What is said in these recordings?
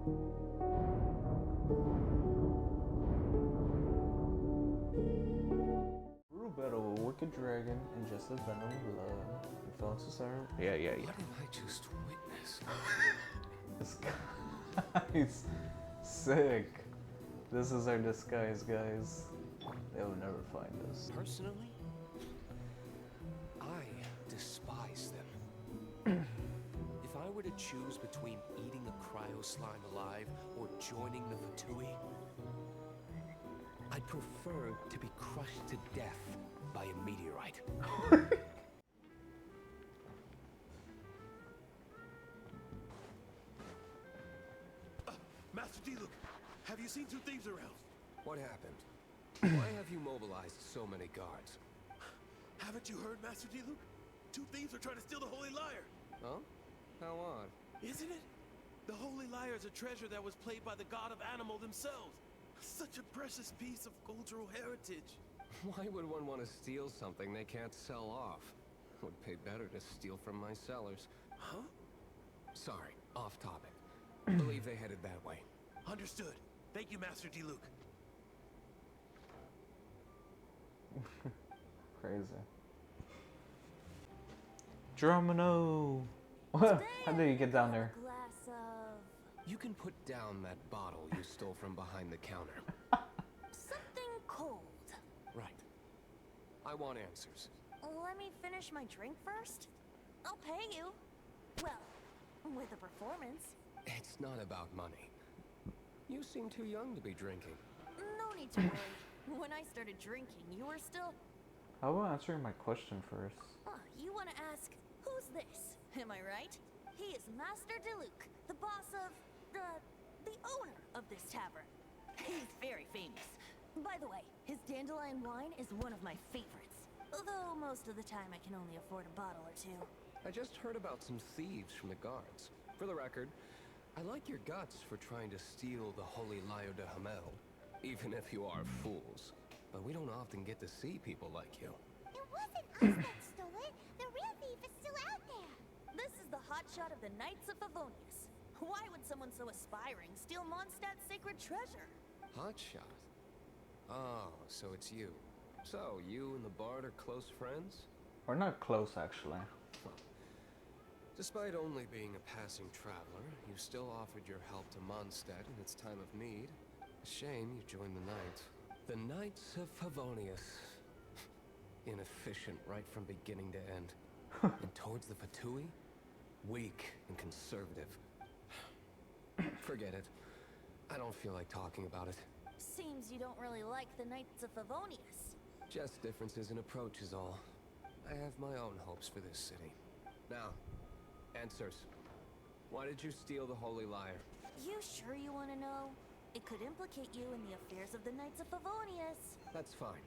Brew battle a wicked dragon ingested venom blood. He fell into siren. Yeah. What did I just witness? This guy's sick. This is our disguise, guys. They will never find us. Personally, I despise them. If I were to choose between eating a cryo slime alive or joining the Fatui, I'd prefer to be crushed to death by a meteorite. Master D-Look, have you seen two thieves around? What happened? Why have you mobilized so many guards? Haven't you heard, Master D-Look? Two thieves are trying to steal the Holy Lyre. Huh? How odd. Isn't it? The Holy Lyre is a treasure that was played by the god of animal themselves. Such a precious piece of cultural heritage. Why would one want to steal something they can't sell off? Would pay better to steal from my sellers. Huh? Sorry, off topic. Believe they headed that way. Understood. Thank you, Master D-Look. Crazy. Dromino! How did you get down there? Glass of You can put down that bottle you stole from behind the counter. something cold. Right. I want answers. Let me finish my drink first. I'll pay you. Well, with a performance. It's not about money. You seem too young to be drinking. No need to worry. When I started drinking, you were still... How about answering my question first? You want to ask, who's this? Am I right? He is Master Diluc, the boss of... the owner of this tavern. He's very famous. By the way, his dandelion wine is one of my favorites. Although most of the time I can only afford a bottle or two. I just heard about some thieves from the guards. For the record, I like your guts for trying to steal the Holy Lyre de Hamel, even if you are fools. But we don't often get to see people like you. It wasn't us that stole it. The real thief is still out there. This is the hotshot of the Knights of Favonius. Why would someone so aspiring steal Mondstadt's sacred treasure? Hotshot? Oh, so it's you. So, you and the Bard are close friends? We're not close, actually. Despite only being a passing traveler, you still offered your help to Mondstadt in its time of need. A shame you joined the Knights. The Knights of Favonius. Inefficient right from beginning to end. And towards the Fatui? Weak and conservative. Forget it. I don't feel like talking about it. Seems you don't really like the Knights of Favonius. Just differences in approach is all. I have my own hopes for this city. Now, answers. Why did you steal the Holy Lyre? You sure you want to know? It could implicate you in the affairs of the Knights of Favonius. That's fine.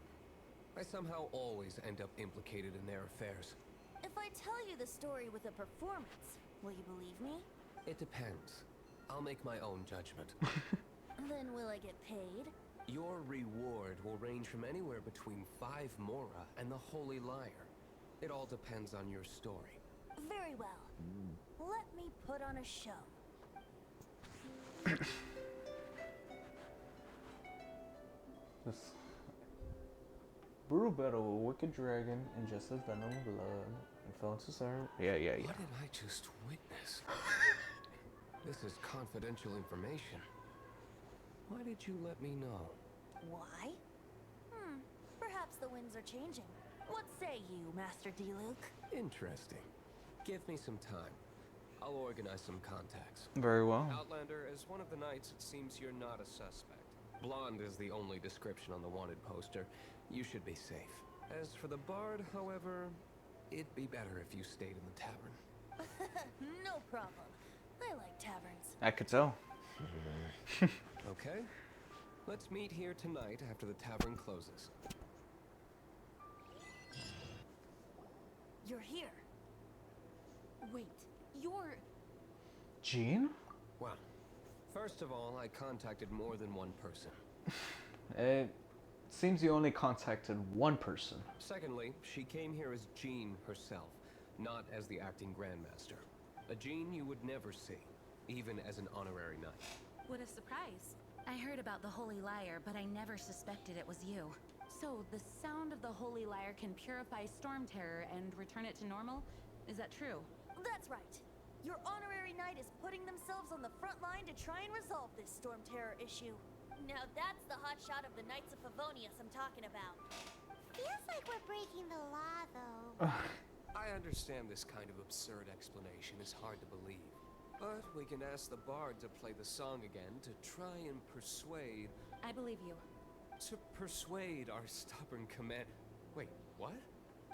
I somehow always end up implicated in their affairs. If I tell you the story with a performance, will you believe me? It depends. I'll make my own judgment. Then will I get paid? Your reward will range from anywhere between 5 Mora and the Holy Lyre. It all depends on your story. Very well. Let me put on a show. This brew battle a wicked dragon ingested venom blood and fell into siren. Yeah. What did I just witness? This is confidential information. Why did you let me know? Why? Perhaps the winds are changing. What say you, Master Diluc? Interesting. Give me some time. I'll organize some contacts. Very well. Outlander, as one of the knights, it seems you're not a suspect. Blonde is the only description on the wanted poster. You should be safe. As for the Bard, however, it'd be better if you stayed in the tavern. No problem. I like taverns. I could tell. Okay? Let's meet here tonight after the tavern closes. You're here. Wait, you're... Jean? Well, first of all, I contacted more than one person. It seems you only contacted one person. Secondly, she came here as Jean herself, not as the acting Grandmaster. A Jean you would never see. even as an honorary knight. What a surprise. I heard about the Holy Lyre, but I never suspected it was you. So, the sound of the Holy Lyre can purify Storm Terror and return it to normal? Is that true? That's right. Your honorary knight is putting themselves on the front line to try and resolve this Storm Terror issue. Now that's the hotshot of the Knights of Favonius I'm talking about. Feels like we're breaking the law, though. I understand this kind of absurd explanation is hard to believe. But we can ask the bard to play the song again to try and persuade... I believe you. To persuade our stubborn command... Wait, what?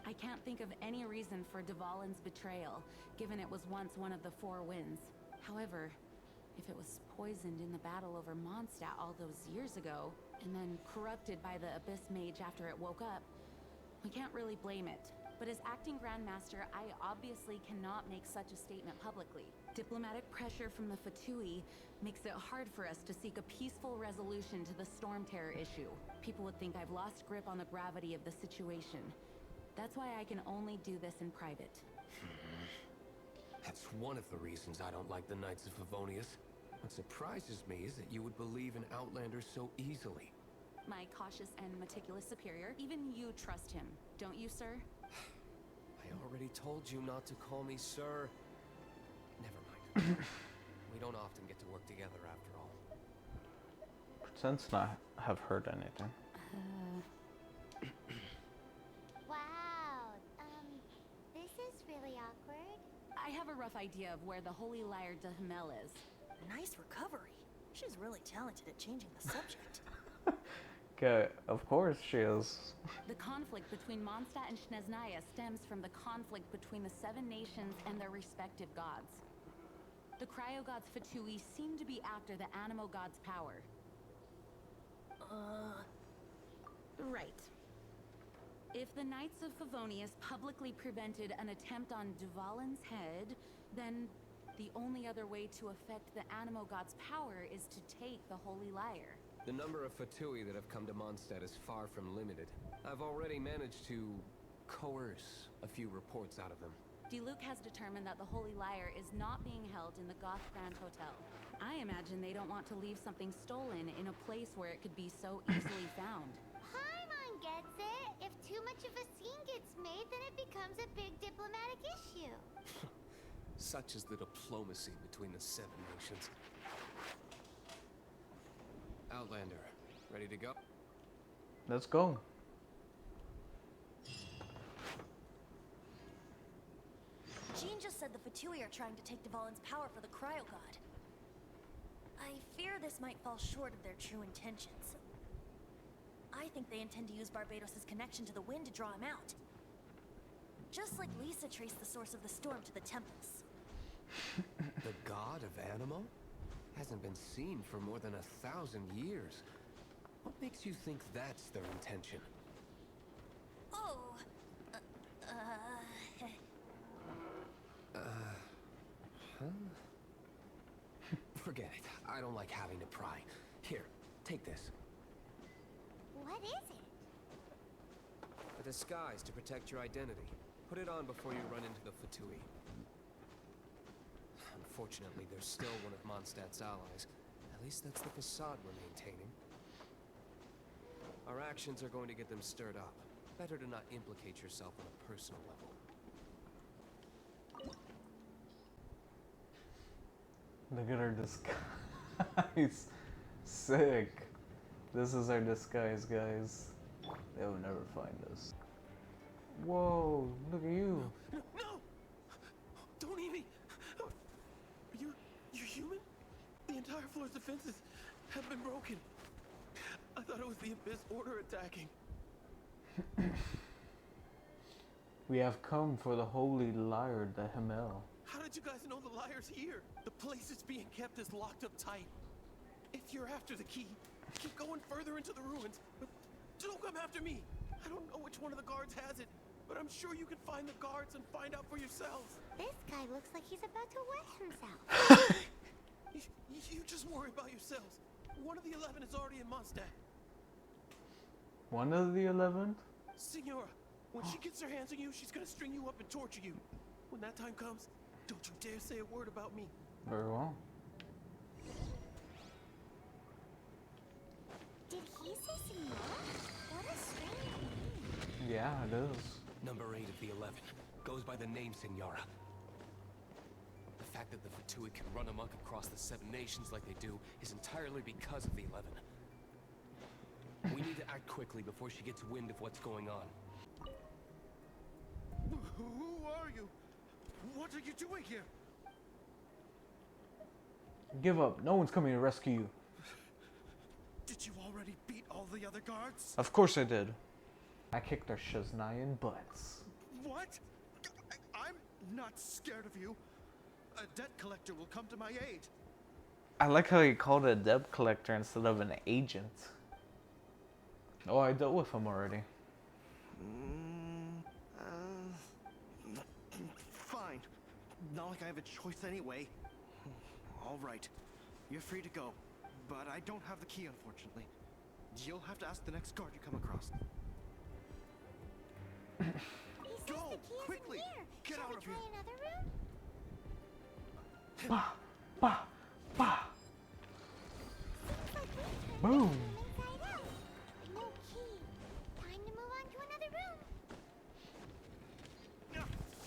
I can't think of any reason for DVALIN's betrayal, given it was once one of the Four Winds. However, if it was poisoned in the battle over Mondstadt all those years ago, and then corrupted by the Abyss Mage after it woke up, we can't really blame it. But as acting Grandmaster, I obviously cannot make such a statement publicly. Diplomatic pressure from the Fatui makes it hard for us to seek a peaceful resolution to the Storm Terror issue. People would think I've lost grip on the gravity of the situation. That's why I can only do this in private. That's one of the reasons I don't like the Knights of Favonius. What surprises me is that you would believe in Outlanders so easily. My cautious and meticulous superior, even you trust him, don't you, sir? I already told you not to call me sir. Never mind. We don't often get to work together after all. Pretends not have heard anything. Wow. This is really awkward. I have a rough idea of where the Holy Lyre de Himmel is. Nice recovery. She's really talented at changing the subject. Okay, of course she is. The conflict between Mondstadt and Snezhnaya stems from the conflict between the Seven Nations and their respective gods. The cryo-gods Fatui seem to be after the Animo god's power. Right. If the Knights of Favonius publicly prevented an attempt on DVALIN's head, then the only other way to affect the Animo god's power is to take the Holy Lyre. The number of Fatui that have come to Mondstadt is far from limited. I've already managed to coerce a few reports out of them. Diluc has determined that the Holy Lyre is not being held in the Goth Grand Hotel. I imagine they don't want to leave something stolen in a place where it could be so easily found. Paimon gets it. If too much of a scene gets made, then it becomes a big diplomatic issue. Such is the diplomacy between the Seven Nations. Outlander, ready to go? Let's go. Jean just said the Fatui are trying to take DVALIN's power for the Cryo God. I fear this might fall short of their true intentions. I think they intend to use Barbados' connection to the wind to draw him out. Just like Lisa traced the source of the storm to the temples. The god of Animo? Hasn't been seen for more than 1,000 years. What makes you think that's their intention? Oh, Forget it. I don't like having to pry. Here, take this. What is it? A disguise to protect your identity. Put it on before you run into the Fatui. Unfortunately, there's still one of Mondstadt's allies. At least that's the facade we're maintaining. Our actions are going to get them stirred up. Better to not implicate yourself on a personal level. Look at her disguise. Sick. This is our disguise, guys. They will never find us. Whoa, look at you. No! Don't eat me! You're human? The entire floor's defenses have been broken. I thought it was the Abyss Order attacking. We have come for the Holy Lyre de Himmel. How did you guys know the liar's here? The place it's being kept is locked up tight. If you're after the key, keep going further into the ruins. But don't come after me. I don't know which one of the guards has it, but I'm sure you can find the guards and find out for yourselves. This guy looks like he's about to wet himself. You just worry about yourselves. One of the 11 is already in Mondstadt. One of the 11? Signora, when she gets her hands on you, she's gonna string you up and torture you. When that time comes, don't you dare say a word about me. Very well. Yeah, it is. Number 8 of the 11. Goes by the name Senora. The fact that the Fatuit can run amok across the 7 nations like they do is entirely because of the 11. We need to act quickly before she gets wind of what's going on. Who are you? What are you doing here? Give up. No one's coming to rescue you. Did you already beat all the other guards? Of course I did. I kicked their Shaznayan butts. What? I'm not scared of you. A debt collector will come to my aid. I like how he called it a debt collector instead of an agent. Oh, I dealt with him already. Fine. Not like I have a choice anyway. All right. You're free to go. But I don't have the key, unfortunately. You'll have to ask the next guard you come across. He says Go, the key isn't quickly. here. Get Shall out we of try here. another room? Bah, bah, bah. Seems like we turned Boom. this room inside out. No key. Time to move on to another room.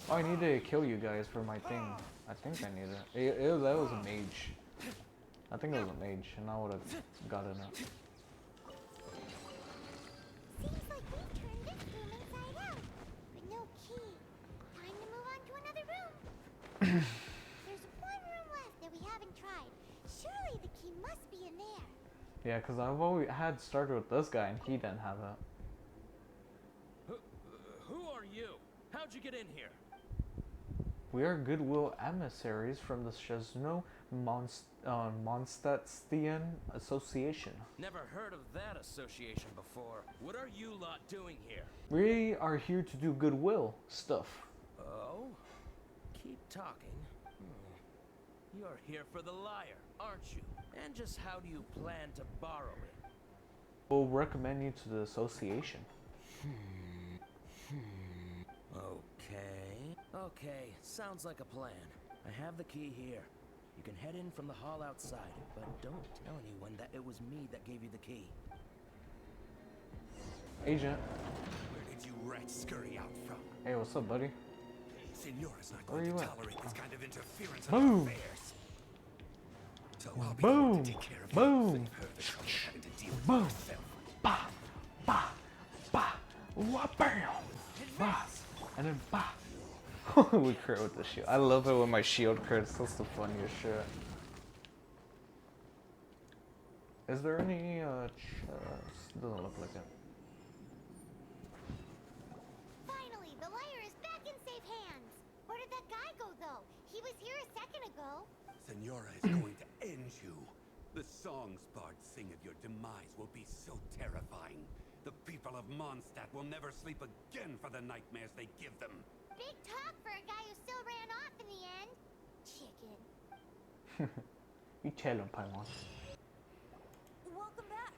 Oh, I need to kill you guys for my thing. I think I need it. That was a mage. I think it was a mage, and I would have gotten it. Seems like we turned this room inside out. But no key. Time to move on to another room. There's one room left that we haven't tried. Surely the key must be in there. Yeah, because I've always had started with this guy, and he didn't have it. Who are you? How'd you get in here? We are goodwill emissaries from the Shazno Mondstadtian Association. Never heard of that association before. What are you lot doing here? We are here to do goodwill stuff. Oh? Keep talking. You're here for the lyre, aren't you? And just how do you plan to borrow it? We'll recommend you to the association. Okay, sounds like a plan. I have the key here. You can head in from the hall outside, but don't tell anyone that it was me that gave you the key. Agent. Where did you rats scurry out from? Hey, what's up, buddy? Senora's not Where going to you at? tolerate this kind of interference in Boom. our affairs. So I'll be Boom. going to take care of you Boom. instead of her the trouble of having to deal with Boom. myself. Bah, bah, bah, wah, bam, bah, and then bah. We crit with the shield. I love it when my shield crits. That's the funniest shit. Is there any chest? Doesn't look like it. Finally, the lyre is back in safe hands. Where did that guy go, though? He was here a second ago. Senora is going to end you. The songs bards sing of your demise will be so terrifying. The people of Mondstadt will never sleep again for the nightmares they give them. Big talk for a guy who still ran off in the end. Chicken. You tell him, Paimon. Welcome back.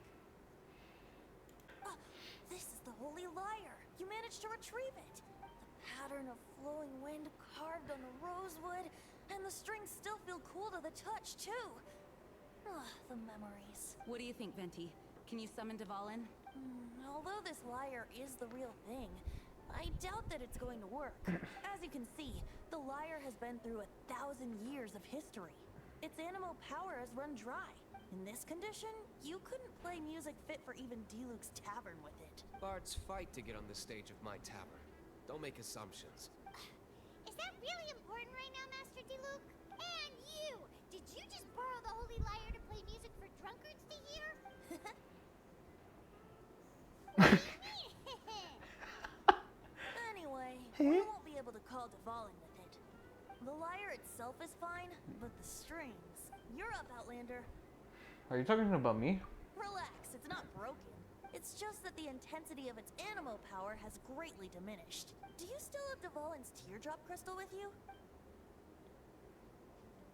This is the holy lyre. You managed to retrieve it. The pattern of flowing wind carved on the rosewood, and the strings still feel cool to the touch, too. The memories. What do you think, Venti? Can you summon DVALIN? Although this lyre is the real thing, I doubt that it's going to work. As you can see, the lyre has been through 1,000 years of history. Its animal power has run dry. In this condition, you couldn't play music fit for even Diluc's tavern with it. Bards fight to get on the stage of my tavern. Don't make assumptions. Is that really important right now, Master Diluc? And you! Did you just borrow the holy lyre to play music for drunkards to hear? What do you mean? Anyway, we won't be able to call DVALIN with it. The lyre itself is fine, but the strings... You're up, Outlander. Are you talking about me? Relax, it's not broken. It's just that the intensity of its animal power has greatly diminished. Do you still have DVALIN's teardrop crystal with you?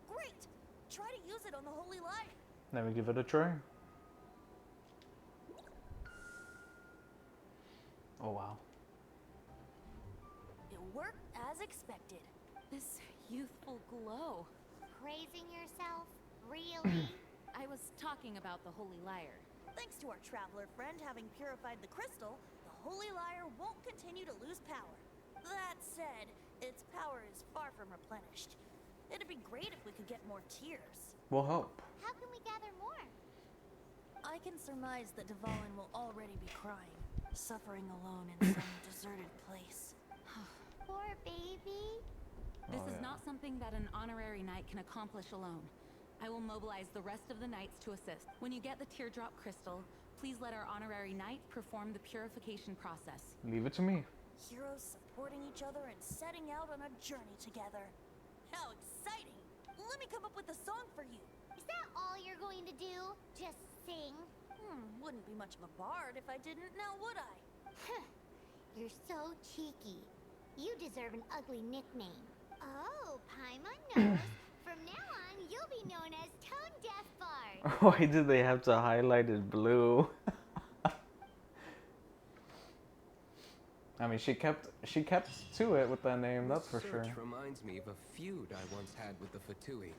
Great! Try to use it on the holy lyre. Let me give it a try. Oh wow. It worked as expected. This youthful glow. Praising yourself? Really? I was talking about the holy lyre. Thanks to our traveler friend having purified the crystal, the Holy Lyre won't continue to lose power. That said, its power is far from replenished. It'd be great if we could get more tears. We'll help. How can we gather more? I can surmise that DVALIN will already be crying, suffering alone in some deserted place. Poor baby. This Oh, is yeah. not something that an honorary knight can accomplish alone. I will mobilize the rest of the knights to assist. When you get the teardrop crystal, please let our honorary knight perform the purification process. Leave it to me. Heroes supporting each other and setting out on a journey together. How exciting! Let me come up with a song for you. Is that all you're going to do? Just sing? Wouldn't be much of a bard if I didn't, now would I? Huh. You're so cheeky. You deserve an ugly nickname. Oh, Paimon knows. From now on, you'll be known as Tone Deaf Bard. Why did they have to highlight it blue? I mean, she kept to it with that name, that's for This sure. search reminds me of a feud I once had with the Fatui.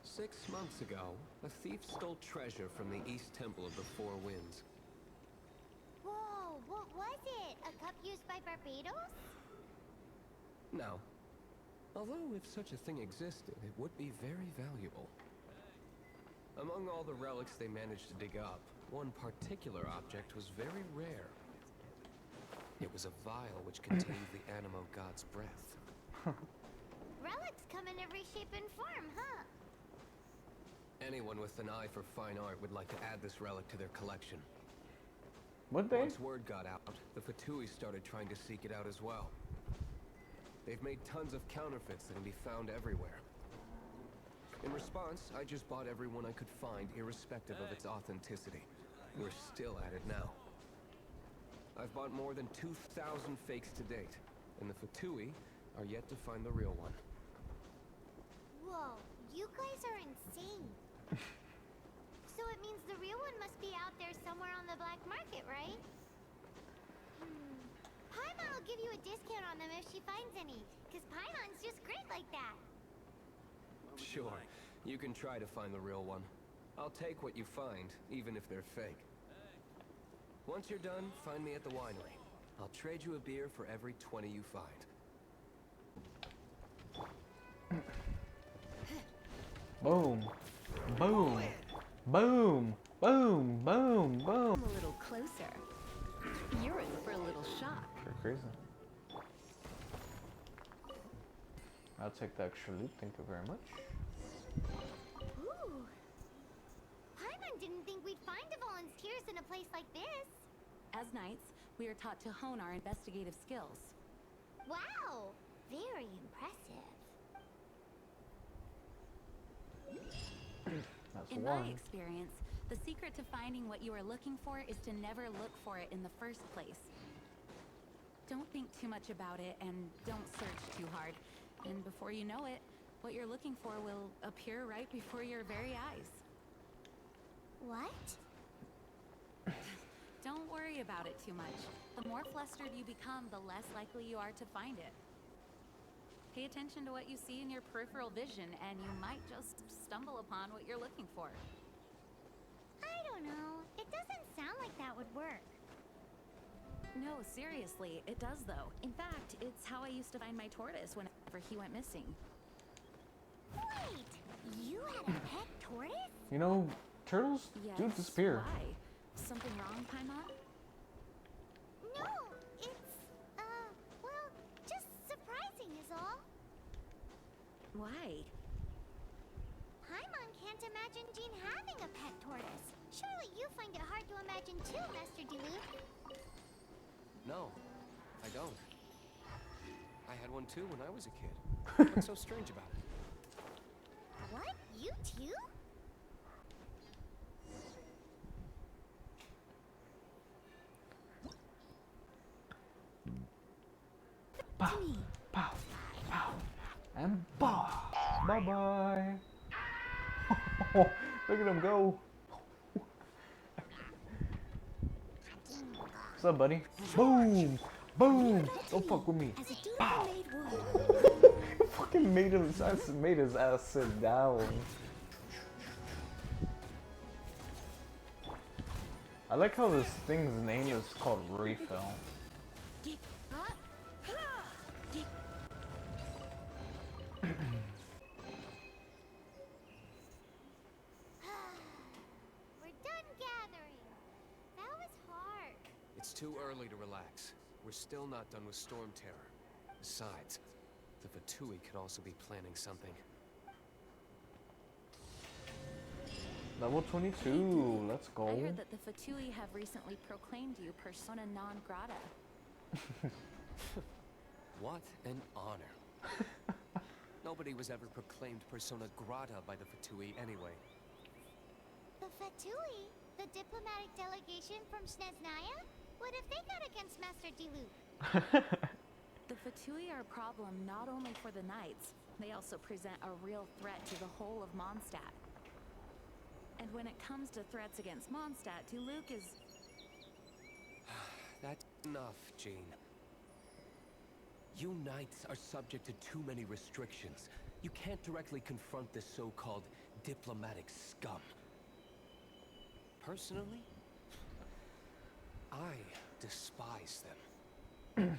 6 months ago, a thief stole treasure from the East Temple of the Four Winds. Whoa, what was it? A cup used by Barbados? No. Although if such a thing existed, it would be very valuable. Among all the relics they managed to dig up, one particular object was very rare. It was a vial which contained the Animo god's breath. Relics come in every shape and form, huh? Anyone with an eye for fine art would like to add this relic to their collection. Would they? Once word got out, the Fatui started trying to seek it out as well. They've made tons of counterfeits that can be found everywhere. In response, I just bought every one I could find, irrespective of its authenticity. We're still at it now. I've bought more than 2,000 fakes to date, and the Fatui are yet to find the real one. Whoa, you guys are insane. So it means the real one must be out there somewhere on the black market, right? Paimon will give you a discount on them if she finds any, because Paimon's just great like that. Sure, you can try to find the real one. I'll take what you find, even if they're fake. Once you're done, find me at the winery. I'll trade you a beer for every 20 you find. Boom. Boom. Boom. Boom. Boom. Boom. Come a little closer. You're in for a little shock. You're crazy. I'll take the extra loot, thank you very much. Ooh. Paimon didn't think we'd find DVALIN's tears in a place like this. As knights, we are taught to hone our investigative skills. Wow, very impressive. That's In one. my experience, the secret to finding what you are looking for is to never look for it in the first place. Don't think too much about it and don't search too hard. And before you know it, what you're looking for will appear right before your very eyes. What? Don't worry about it too much. The more flustered you become, the less likely you are to find it. Pay attention to what you see in your peripheral vision, and you might just stumble upon what you're looking for. I don't know. It doesn't sound like that would work. No, seriously, it does though. In fact, it's how I used to find my tortoise whenever he went missing. Wait, you had a pet tortoise? You know, turtles do Yes, disappear. why? Something wrong, Paimon? No, it's, well, just surprising is all. Why? Paimon can't imagine Jean having a pet tortoise. Surely you find it hard to imagine too, Master Diluc. No, I don't. I had one too when I was a kid. What's so strange about it? What? You too? Pow, pow, pow, and pow. Bye bye. Look at him go. What's up, buddy? Boom, boom. Don't fuck with me. As a dutiful Pow. maid would. Fucking made his ass sit down. I like how this thing's name is called Refill. We're done gathering. That was hard. It's too early to relax. We're still not done with Storm Terror. Besides, the Fatui could also be planning something. Level 22, let's go. I heard that the Fatui have recently proclaimed you persona non grata. What an honor. Nobody was ever proclaimed persona grata by the Fatui anyway. The Fatui? The diplomatic delegation from Sneznaya? What if they got against Master Diluc? The Fatui are a problem not only for the Knights, they also present a real threat to the whole of Mondstadt. And when it comes to threats against Mondstadt, Diluc is... That's enough, Jean. You Knights are subject to too many restrictions. You can't directly confront this so-called diplomatic scum. Personally, I despise them.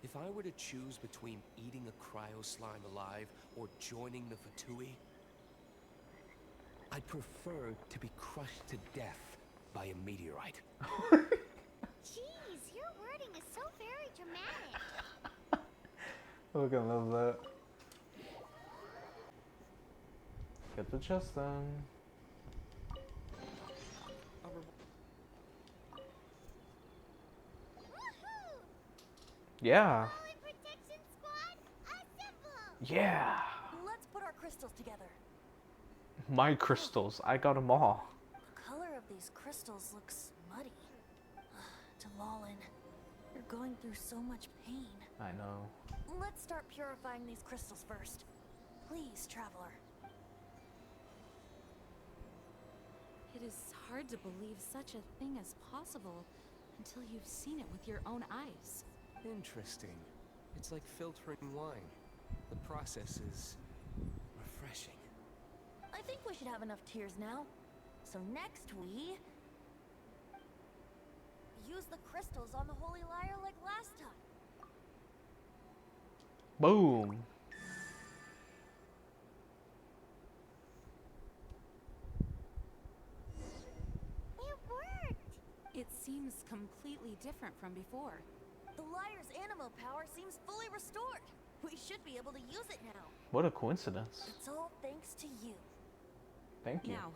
If I were to choose between eating a cryo slime alive or joining the Fatui, I'd prefer to be crushed to death by a meteorite. Jeez, your wording is so very dramatic. Look, I love that. Get the chest then. Woohoo! Yeah. Fallen Protection Squad, assemble! Yeah. Let's put our crystals together. My crystals. I got them all. The color of these crystals looks muddy. DVALIN, you're going through so much pain. I know. Let's start purifying these crystals first. Please, Traveler. It is hard to believe such a thing is possible until you've seen it with your own eyes. Interesting. It's like filtering wine. The process is refreshing. I think we should have enough tears now. So next we... use the crystals on the Holy Lyre like last time. Boom. It worked! It seems completely different from before. The Lyre's animo power seems fully restored. We should be able to use it now. What a coincidence. It's all thanks to you. Thank you. Now,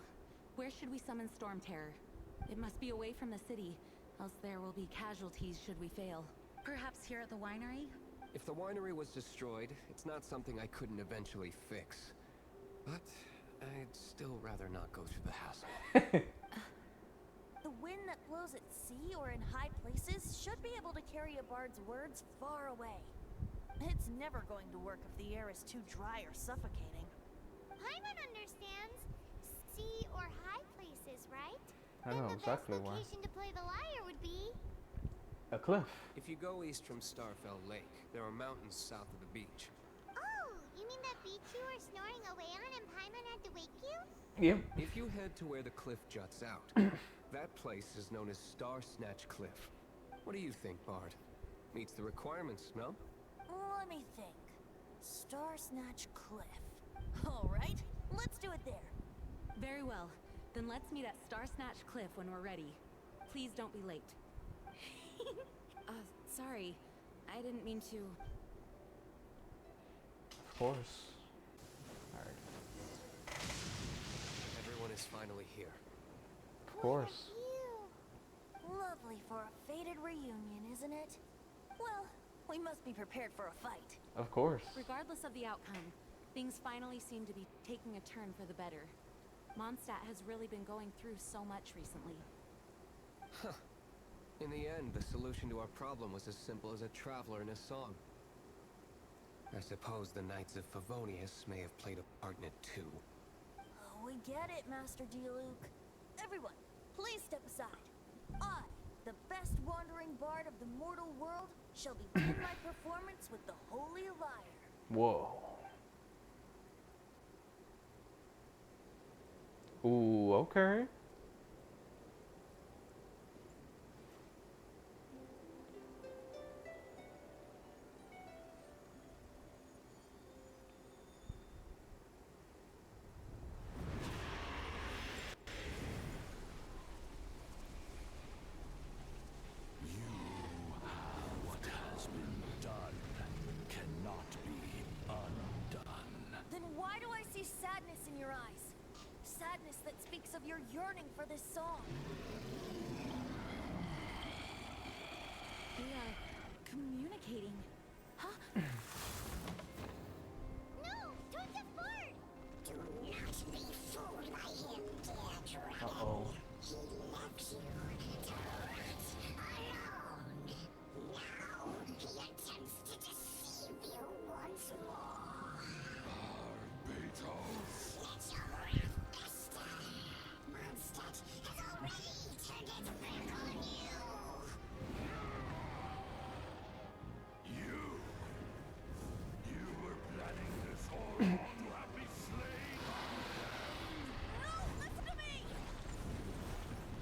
where should we summon Storm Terror? It must be away from the city, else there will be casualties should we fail. Perhaps here at the winery? If the winery was destroyed, it's not something I couldn't eventually fix. But I'd still rather not go through the hassle. The wind that blows at sea or in high places should be able to carry a bard's words far away. It's never going to work if the air is too dry or suffocating. Paimon understands. Sea or high places, right? I know exactly Then the why. best location to play the lyre would be... A cliff. If you go east from Starfell Lake, there are mountains south of the beach. Oh, you mean that beach you were snoring away on and Paimon had to wake you? Yep. If you head to where the cliff juts out, that place is known as Star Snatch Cliff. What do you think, Bard? Meets the requirements, no? Let me think. Star Snatch Cliff. Alright, let's do it there. Very well. Then let's meet at Star Snatch Cliff when we're ready. Please don't be late. Sorry. I didn't mean to... Of course. Alright. Everyone is finally here. Of course. You. Lovely for a fated reunion, isn't it? Well, we must be prepared for a fight. Of course. Regardless of the outcome, things finally seem to be taking a turn for the better. Mondstadt has really been going through so much recently. In the end, the solution to our problem was as simple as a traveler in a song. I suppose the Knights of Favonius may have played a part in it too. Oh, we get it, Master Diluc. Everyone, please step aside. I, the best wandering bard of the mortal world, shall begin my performance with the Holy Lyre. Whoa. Ooh, okay. of your yearning for this song. We are communicating. Huh? No! Don't just fart! Do not be fooled by him, dear dragon. Uh-oh. He left you to rot alone. Now he attempts to deceive you once more. Beatles. Let your wrath fester. Mondstadt has already turned its back on you. You were planning this all along to have me slain. No, listen to me!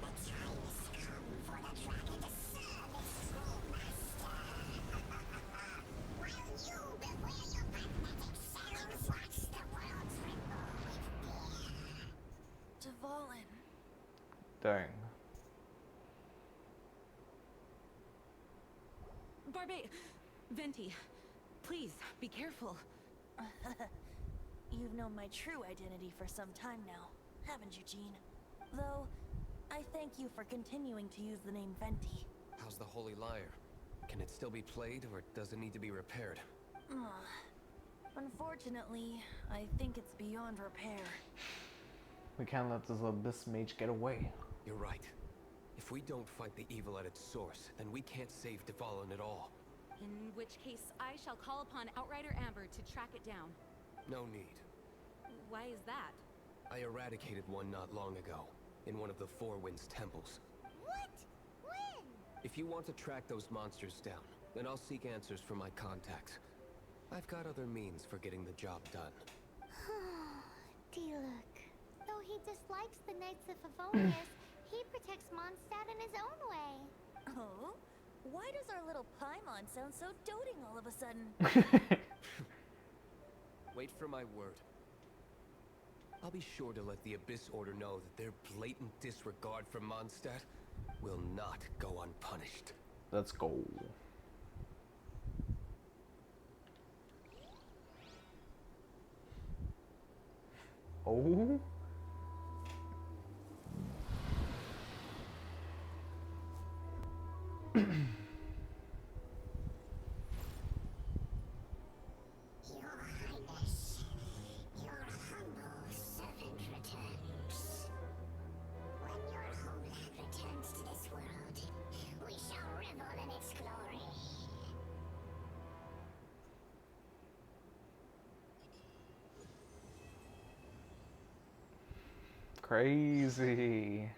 The time has come for the dragon to serve its true master. While you beware your magnetic cells, watch the world tremble with fear. DVALIN. Dang. Barbie! Venti, please, be careful. You've known my true identity for some time now, haven't you, Jean? Though, I thank you for continuing to use the name Venti. How's the Holy Lyre? Can it still be played, or does it need to be repaired? Unfortunately, I think it's beyond repair. We can't let this abyss mage get away. You're right. If we don't fight the evil at its source, then we can't save DVALIN at all. In which case, I shall call upon Outrider Amber to track it down. No need. Why is that? I eradicated one not long ago, in one of the Four Winds temples. What? When? If you want to track those monsters down, then I'll seek answers from my contacts. I've got other means for getting the job done. Diluc. Though he dislikes the Knights of Favonius, he protects Mondstadt in his own way. Oh? Why does our little Paimon sound so doting all of a sudden? Wait for my word. I'll be sure to let the Abyss Order know that their blatant disregard for Mondstadt will not go unpunished. Let's go. Oh? Your Highness, your humble servant returns. When your homeland returns to this world, we shall revel in its glory. Crazy.